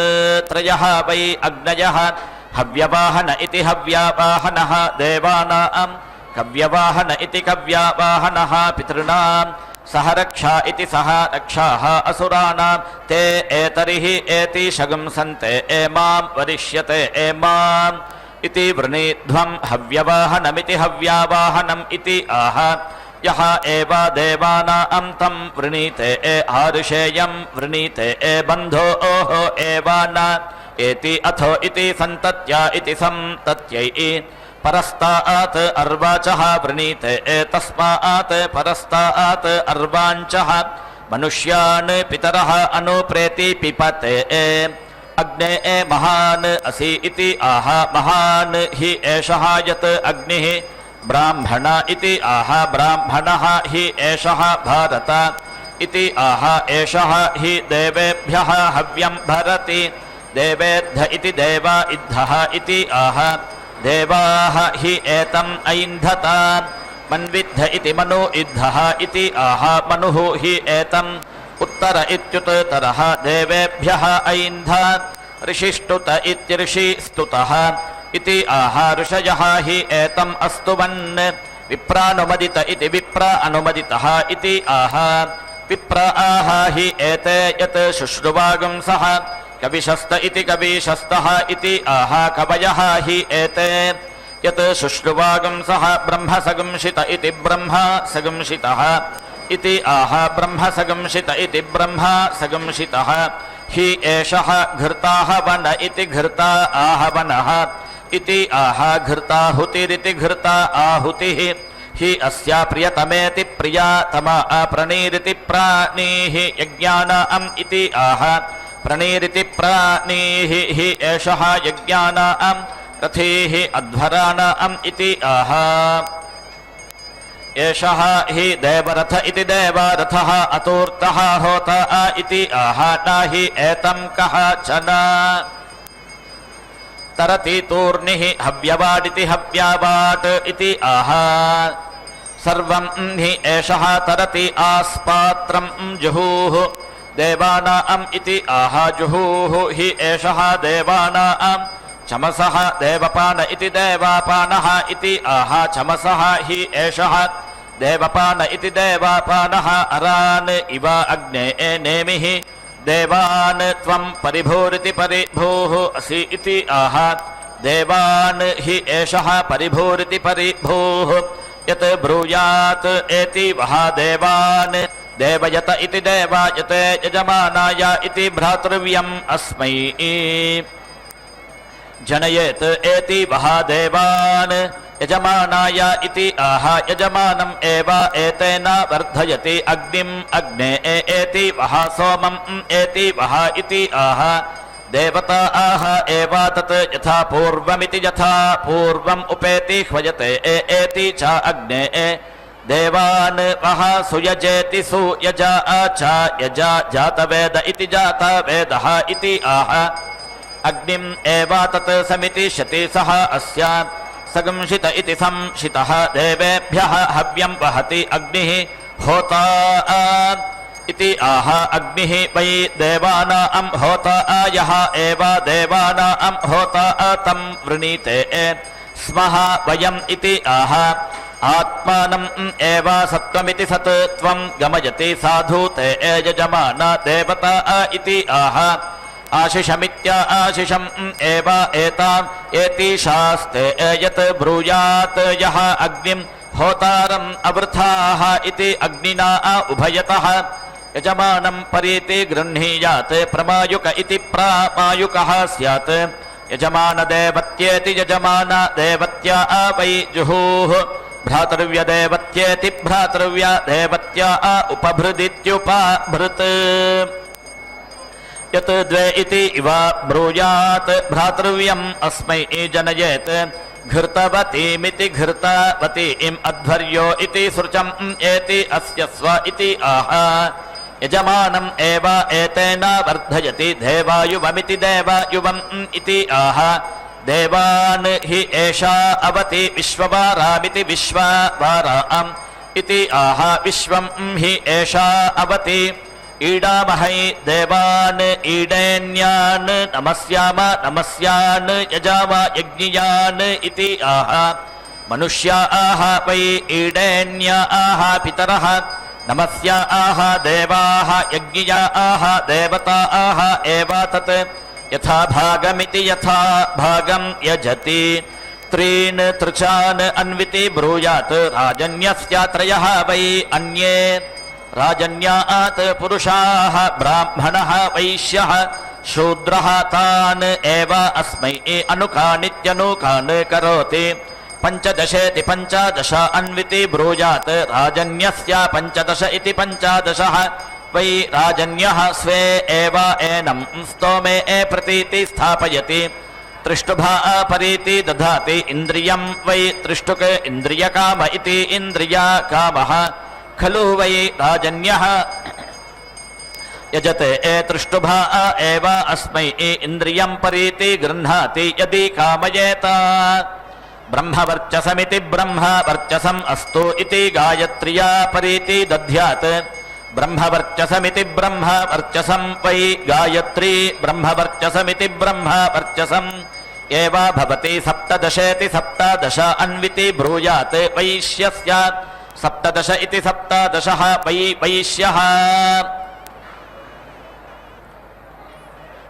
त्रयः वै अग्नयः हव्यवाहन इति हव्यावाहनः देवानां कव्यवाहन इति कव्यावाहनः पितॄणां सह रक्षा इति सह रक्षाः असुराणां ते एतरिः एति शगुंसन्ते एमां वरिष्यते एमाम् इति वृणीध्वं हव्यवाहनमिति हव्यावाहनम् इति आह यः एव देवानां तं वृणीते आरुषेयं वृणीते बन्धो ओहो एवान एति अथो इति सन्तत्या इति सन्तत्यै परस्तात् अर्वाचः वृणीते तस्मात् परस्तात् अर्वाञ्चः मनुष्यान् पितरः अनुप्रेति पिपते अग्ने महान् असि इति आह महान् हि एषः यत् अग्निः ब्राह्मण इति आह ब्राह्मणः हि एषः भारत इति आह एषः हि देवेभ्यः हव्यं भरति देवेद्ध इति देवा इद्धः इति आह देवाः हि एतम् ऐन्धत मन्विद्ध इति मनु इद्धः इति आह मनुः हि एतम् उत्तर इत्युत्तरः देवेभ्यः ऐन्धत् ऋषिष्टुत इत्यऋषिस्तुतः इति आह ऋषयः हि एतम् अस्तुवन् विप्रानुमदित इति विप्र अनुमदितः इति आह विप्र आह हि एते यत् शुश्रुवागुंसः कविशस्त इति कविशस्तः इति आह कवयः हि एते यत् शुश्रुवागुंसः ब्रह्मसगुंशित इति ब्रह्म सगुंशितः इति आह ब्रह्मसगुंशित इति ब्रह्म सगुंशितः हि एषः घृताहवन इति घृता आहवनः इति आह घृताहुतिरिति घृता आहुतिः हि अस्या प्रियतमेति प्रियातमा प्रणीरिति प्राणीः यज्ञानाम् इति आह प्रणीरिति प्राणीः हि एषः यज्ञानाम् रथिः अध्वराणाम् इति आह एषः हि देवरथ इति देवरथः अतूर्तः होता इति आह न हि एतं कः चन तरति तूर्णिः हव्यवाडिति हव्यावाट् इति आह सर्वं हि एषः तरति आस्पात्रं जुहुः देवानाम् इति आह जुहुः हि एषः देवानाम् चमसः देवपान इति देवापानः इति आह चमसः हि एषः देवपान इति देवापानः अरान् इव अग्ने नेमिः देवान् त्वं परिभूरिति परिभूः असि इति आह देवान् हि एषः परिभूरिति परिभूः यत् ब्रूयात् एति वः देवान् देवयत इति देवायते यजमानाय इति भ्रातृव्यम् अस्मै जनयेत् एति वः देवान् यजमानाय इति आह यजमानम् एव एतेन वर्धयति अग्निम् अग्ने एति वः सोमम् एति वः इति आह देवता आह एव तत् यथा पूर्वमिति यथा पूर्वम् उपेति ह्वयते एति च अग्ने देवान् वः सुयजेति सुयजा च यजा जातवेद इति जातवेदः इति आह अग्निम् एव तत् समितिष्यति सः अस्य सगंशित इति संशितः देवेभ्यः हव्यं वहति अग्निः होता इति आह अग्निः वै देवानां होता यः एव देवानां होता तं वृणीते स्मः वयम् इति आह आत्मानम् एव सत्त्वमिति सत् त्वं गमयति साधूते यजमान देवता इति आह आशिषमित्या आशिषम् एव एताम् एति शास्ते यत् ब्रूयात् यः अग्निम् होतारम् अवृथाः इति अग्निना उभयतः यजमानं परीति गृह्णीयात् प्रमायुक इति प्रामायुकः स्यात् यजमानदेवत्येति यजमानदेवत्या वै जुहुः भ्रातृव्यदेवत्येति भ्रातृव्यदेवत्या उपभृदित्युपभृत् यत् द्वे इति इव ब्रूयात् भ्रातृव्यम् अस्मै जनयेत् घृतवतीमिति घृतवतीम् अध्वर्यो इति सृचम् एति अस्य स्व इति आह यजमानम् एव एतेन वर्धयति देवायुवमिति देवायुवम् इति आह देवान् हि एषा अवति विश्ववारामिति विश्ववाराम् इति आह विश्वम् हि एषा अवति ईडामहै देवान् ईडेन्यान् नमस्याम नमस्यान् यजाम यज्ञियान् इति आह मनुष्या आह वै ईडेन्या आह पितरः नमस्या आह देवाः यज्ञिया आह देवता आह एवतत् यथा भागमिति यथा भागं यजति त्रीन् तृचान् अन्विति ब्रूयात् राजन्यस्यात्रयः वै अन्ये राजन्यात् पुरुषाः ब्राह्मणः वैश्यः शूद्रः तान् एव अस्मै अनुकानित्यनुकान् करोति पञ्चदशेति पञ्चादश अन्विति ब्रूयात् राजन्यस्य पञ्चदश इति पञ्चादशः वै राजन्यः स्वे एव एनं स्तोमे प्रतीति स्थापयति त्रिष्टुभा परीति दधाति इन्द्रियं वै त्रिष्टुक इन्द्रियकाम इति इन्द्रियकामः खलु वै राजन्यः यजते त्रिष्टुभा एव अस्मै इन्द्रियं परीति गृह्णाति यदि कामयेत ब्रह्मवर्चसमिति ब्रह्मवर्चसम् अस्तु इति गायत्र्या परीति दध्यात् ब्रह्मवर्चसमिति ब्रह्मवर्चसं वै गायत्री ब्रह्मवर्चसमिति ब्रह्मवर्चसम् एव भवति सप्तदशेति सप्तदश अन्विति ब्रूयात् वैश्यस्य सप्तदश इति सप्तदशः वै वैश्यः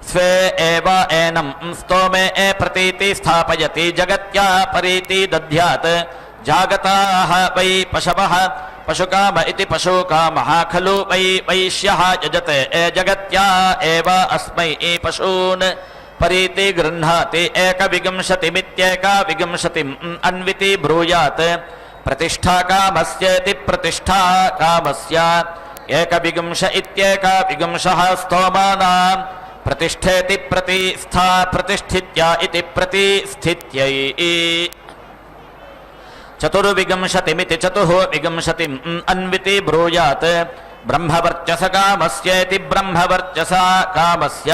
स्वे एव एनं स्तोमे प्रतीति स्थापयति जगत्या परीति दध्यात् जागताः वै पशवः पशुकाम इति पशुकामः खलु वै वैश्यः यजते जगत्या एव अस्मै पशून् परीति गृह्णाति एकविंशतिमित्येकविंशतिम् अन्विति ब्रूयात् प्रतिष्ठा कामस्येति प्रतिष्ठा कामस्य एकविंश इत्येकविंशः स्तोमानां प्रतिष्ठेति प्रतिष्ठा प्रतिष्ठित्या इति प्रतिष्ठित्यै चतुर्विंशतिमिति चतुर्विंशतिम् अन्विति ब्रूयात् ब्रह्मवर्चस कामस्येति ब्रह्मवर्चस कामस्य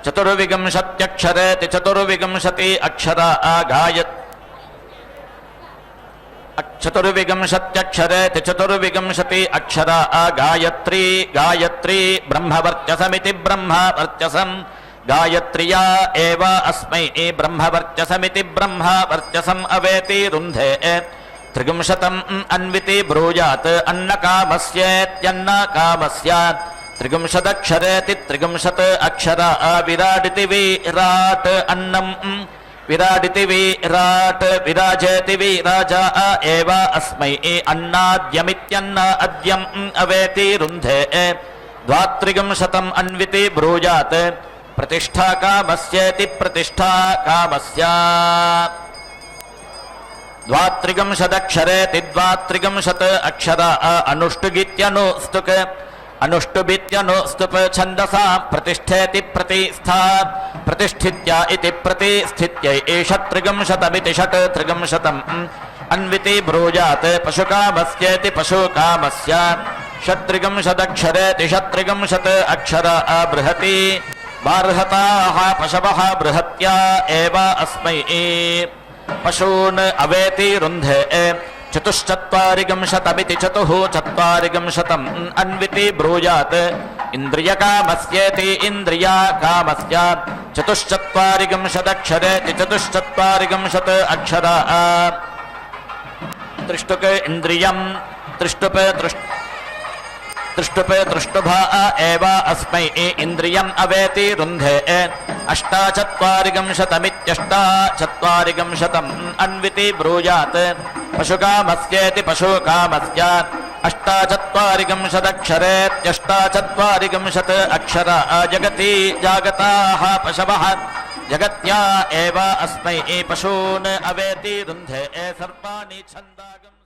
चतुर्विंशत्यक्षरेति चतुर्विंशति अक्षर गायत् चतुर्विंशत्यक्षरेति चतुर्विंशति अक्षर गायत्री गायत्री ब्रह्मवर्चसमिति ब्रह्मवर्चसम् गायत्र्या एव अस्मै ब्रह्मवर्चसमिति ब्रह्मवर्चसम् अवेति रुन्धे त्रिगुंशतम् अन्विति ब्रूयात् अन्नकामस्येत्यन्नकामस्य त्रिगुंशदक्षरेति त्रिगुंशत् अक्षर विराडिति विराट् अन्नम् विराडिति विराट् विराजेति विराजा एव अस्मै अन्नाद्यमित्यन्न अद्यम् अवेति रुन्धे द्वात्रिगुंशतम् अन्विति ब्रूयात् प्रतिष्ठा कामस्येति प्रतिष्ठा कामस्य द्वात्रिगुंशदक्षरेति द्वात्रिगुंशत् अक्षर अनुष्टुगित्यनुस्तुक् अनुष्टुबित्यनुस्तुप् छन्दसा प्रतिष्ठेति प्रतिष्ठा प्रतिष्ठित्या इति प्रतिष्ठित्यै षट्त्रिगुंशतमिति षट्त्रिगुंशतम् अन्विति ब्रूयात् पशुकामस्येति पशुकामस्य षट्त्रिगुंशदक्षरेति षट्त्रिगुंशत् अक्षर बृहति बार्हताः पशवः बृहत्या एव अस्मै पशून् अवेति रुन्धे चतुश्चत्वारिगुंशतमिति चतुश्चत्वारिगुंशतम् अन्विति ब्रूयात् इन्द्रियकामस्येति इन्द्रियकामस्य चतुश्चत्वारिगुंशदक्षरेति चतुश्चत्वारिगुंशत् अक्षर त्रिष्टुक इन्द्रियं त्रिष्टुप त्रिष्टुभा एव अस्मै इन्द्रियम् अवेति रुन्धे अष्टाचत्वारिगुंशतमित्यष्टाचत्वारिगुंशतम् अन्विति ब्रूयात् पशुकामस्येति पशुकामस्य अष्टाचत्वारिगुंशदक्षरेत्यष्टाचत्वारिगुंशत् अक्षर जगति जागताः पशवः जगत्या एव अस्मै पशून् अवेति रुन्धे सर्वाणि छन्दागम्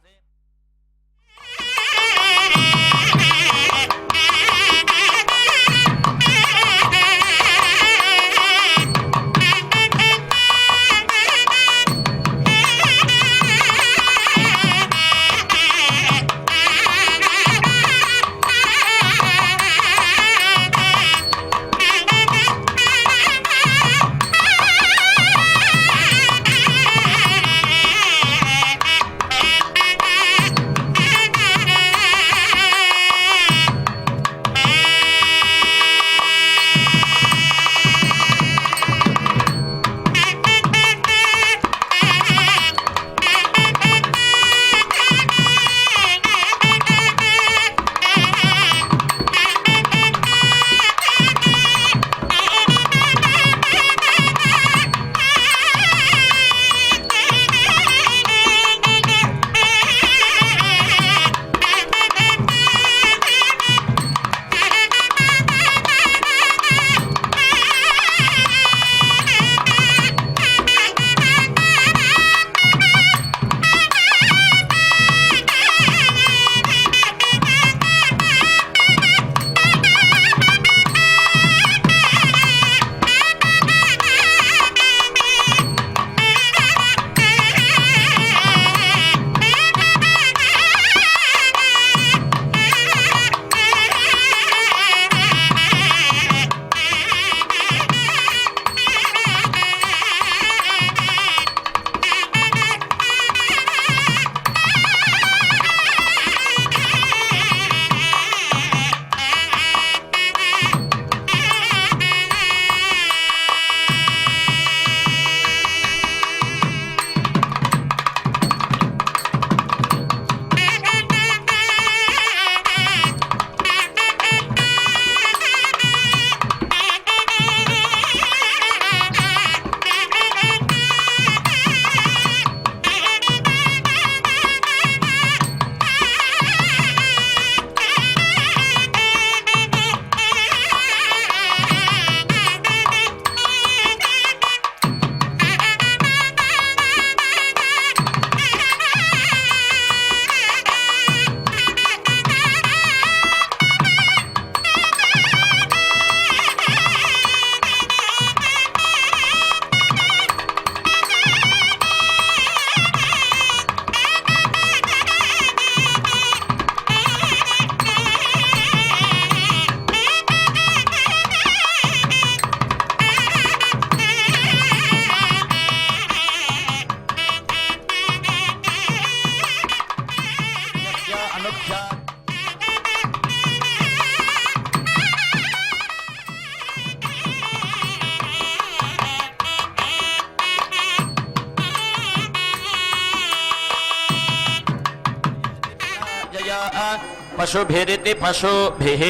पशुभिरिति पशुभिः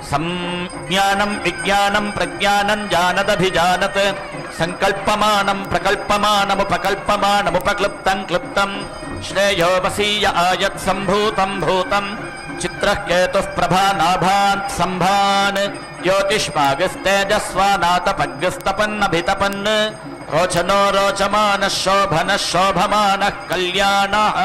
संज्ञानं विज्ञानं प्रज्ञानं जानदभिजानत् संकल्पमानं प्रकल्पमानमुपकल्पमानमुपक्लुप्तं क्लुप्तं श्रेयो वसीय आयत् सम्भूतं भूतं चित्रः केतुः प्रभानाभान् सम्भान् ज्योतिष्मागस्तेजस्वानातपग्गस्तपन्नभितपन् रोचनो रोचमानः शोभनः शोभमानः कल्याणः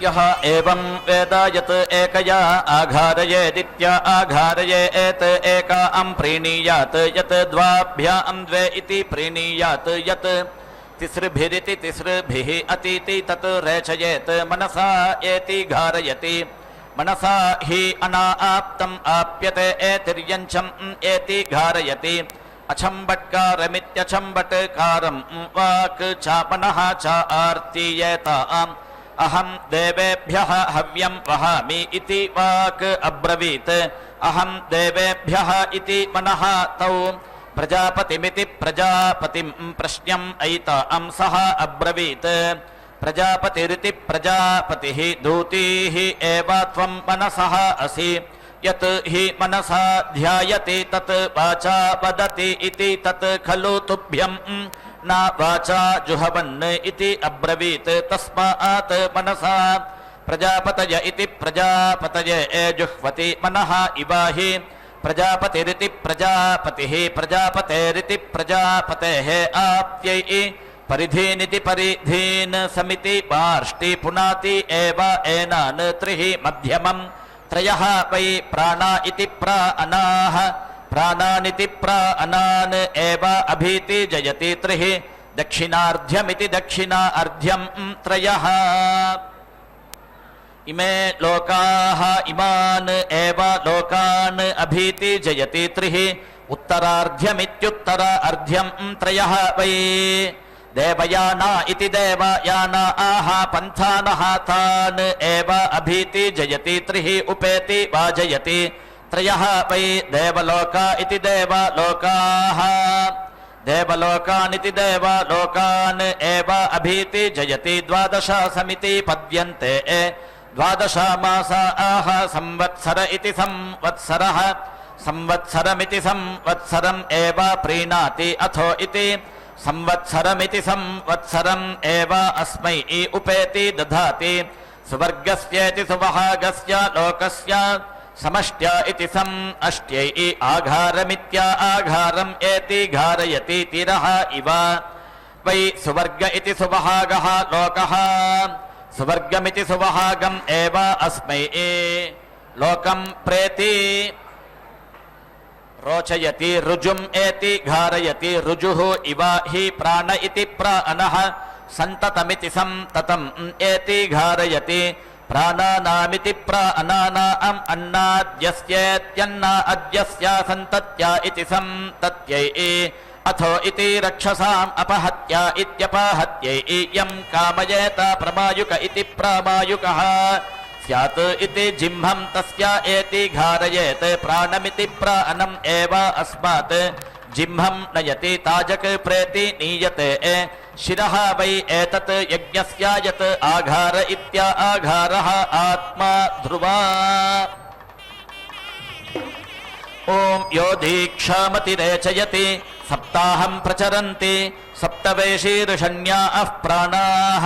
यः एवं वेद यत् एकया आघारयेदित्या आघारयेत् एकां प्रीणीयात् यत् द्वाभ्यां द्वे इति प्रीणीयात् यत् तिसृभिरिति तिसृभिः अतीति तत् रेचयेत् मनसा एति घारयति मनसा हि अनाप्तम् आप्यते एतिर्यञ्चम् एति घारयति अचम्बट्कारमित्यचम्बट्कारं वाक् चापनः च आर्तीयेताम् अहं देवेभ्यः हव्यं वहामि इति वाक् अब्रवीत् अहं देवेभ्यः इति मनः तौ प्रजापतिमिति प्रजापतिं प्रश्नम् ऐतां सः अब्रवीत् प्रजापतिरिति प्रजापतिः दूतीः एव त्वं मनसः असि यत् हि मनसा ध्यायति तत् वाचा वदति इति तत् खलु तुभ्यं न वाचा जुहवन् इति अब्रवीत् तस्मात् मनसा प्रजापतय इति प्रजापतये जुह्वति मनः इवाहि प्रजापतिरिति प्रजापतिः प्रजापतेरिति प्रजापतेः आप्त्यै परिधीनिति परिधीन् समिति पार्ष्टि पुनाति एव एनान् त्रिः मध्यमम् त्रयः वै प्राणा इति प्राणाः प्राणानिति प्राणान् एव अभीति जयति त्रिः दक्षिणार्ध्यमिति दक्षिणार्ध्यं त्रयः इमे लोकाः इमान् एव लोकान् अभीति जयति त्रिः उत्तरार्ध्यमित्युत्तरार्ध्यं त्रयः वै देवयाना इति देवयानाः पन्थानः तान् एव अभीति जयति त्रिः उपेति वाजयति त्रयः वै देवलोका इति देवलोकाः देवलोकानिति देवलोकान् एव अभीति जयति द्वादश समिति पद्यन्ते द्वादश मासाः संवत्सर इति संवत्सरः संवत्सरमिति संवत्सरम् एव प्रीणाति अथो इति संवत्सरमिति संवत्सरम् एव अस्मै उपेति दधाति सुवर्गस्येति सुवहागस्य लोकस्य समष्ट्य इति समष्ट्यै आघारमित्या आघारम् एति घारयति तिरः इव वै सुवर्ग इति सुवहागः लोकः सुवर्गमिति सुवहागम् एव अस्मै लोकम् प्रेति रोचयति रुजुम् एति घारयति रुजुः इव हि प्राण इति प्राणः सन्ततमिति सन्ततम् एति घारयति प्राणानामिति प्राणानाम् अन्नाद्यस्येत्यन्ना अद्यस्य सन्तत्या इति सन्तत्यै अथो इति रक्षसाम् अपहत्या इत्यपहत्यै यं कामयेत प्रमायुक इति प्रमायुकः स्यात् इति जिह्मं तस्य एति घारयेत् प्राणमिति प्राणम् एव अस्मात् जिह्मं नयति ताजक प्रेति नीयते शिरः वै एतत् यज्ञस्य यत् आघार इत्या आघारः आत्मा ध्रुवा ॐ यो दीक्षामतिरेचयति सप्ताहं प्रचरन्ति सप्तवेशीर्षण्याः प्राणाः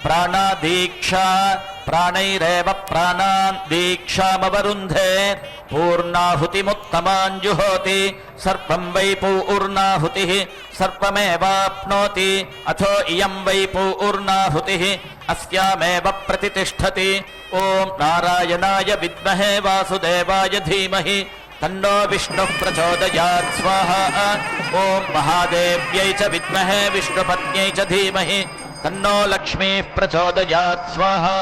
प्राणादीक्षा प्राणैरेव प्राणान् दीक्षामवरुन्धे पूर्णाहुतिमुत्तमाञ्जुहोति सर्वं वै पूर्णाहुतिः सर्वमेवाप्नोति अथो इयं वै पूर्णाहुतिः अस्यामेव प्रतितिष्ठति ॐ नारायणाय विद्महे वासुदेवाय धीमहि तन्नो विष्णुः प्रचोदयात् स्वाहा ॐ महादेव्यै च विद्महे विष्णुपत्न्यै च धीमहि तन्नो लक्ष्मीः प्रचोदयात् स्वाहा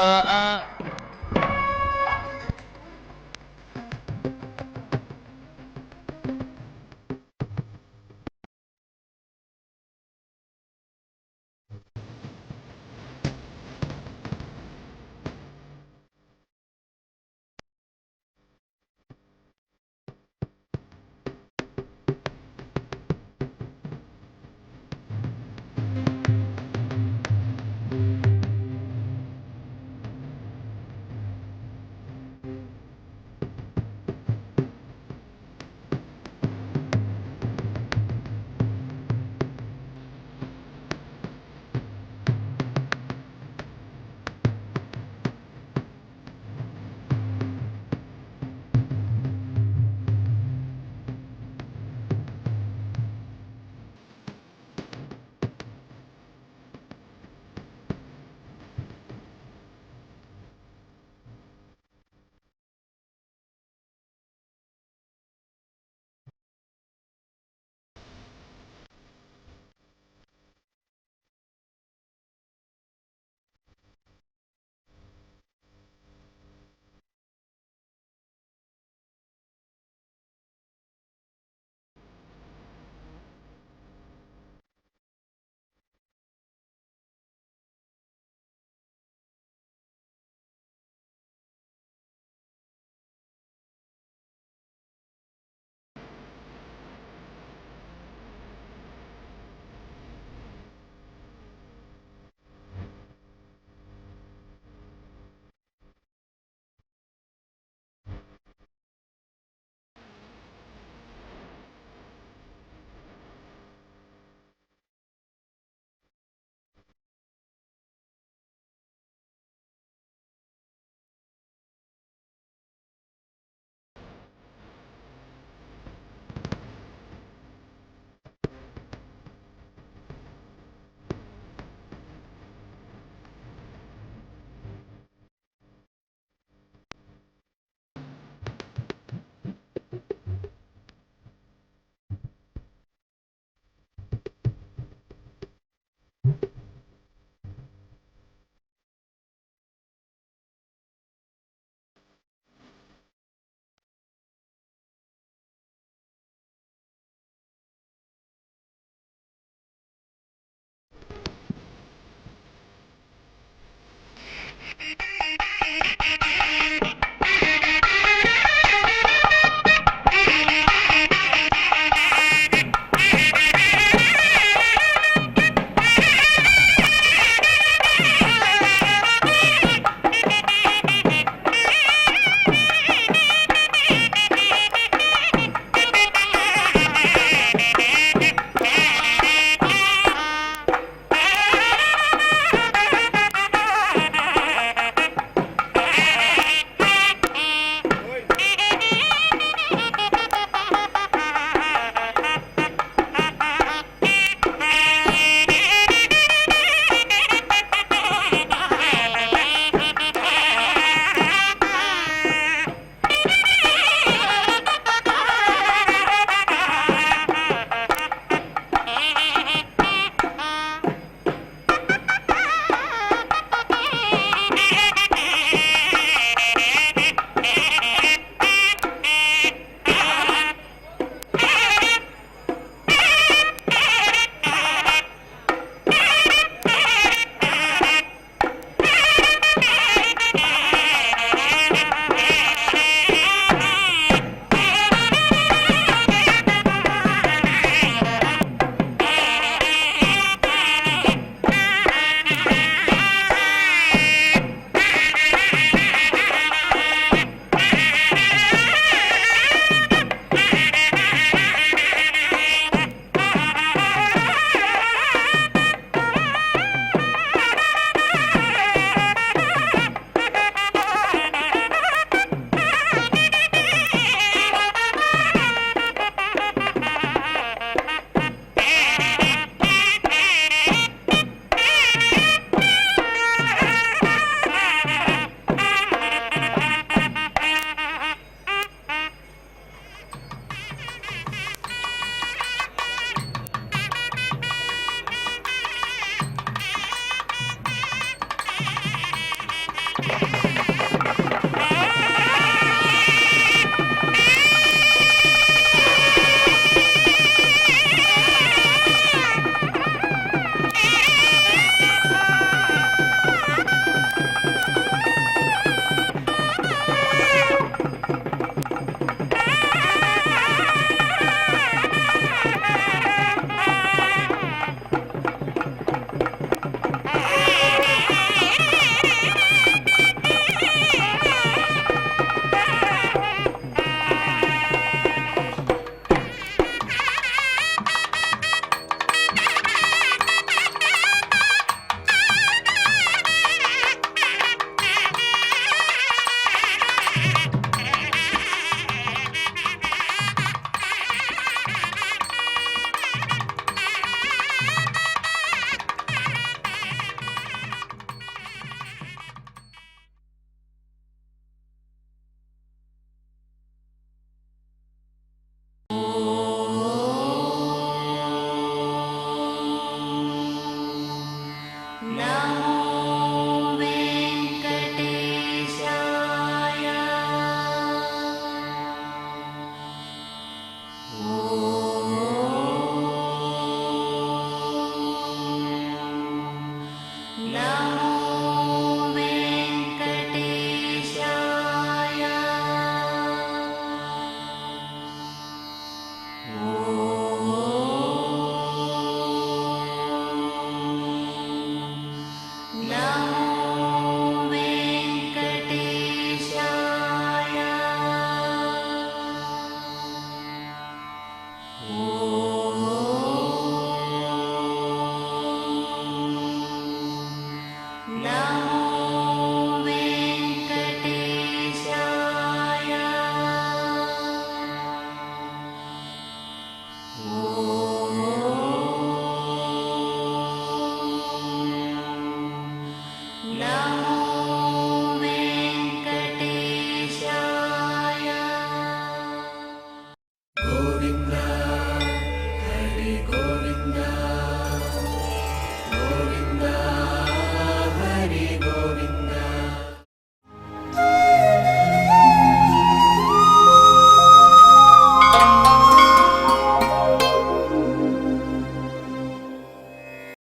ॐ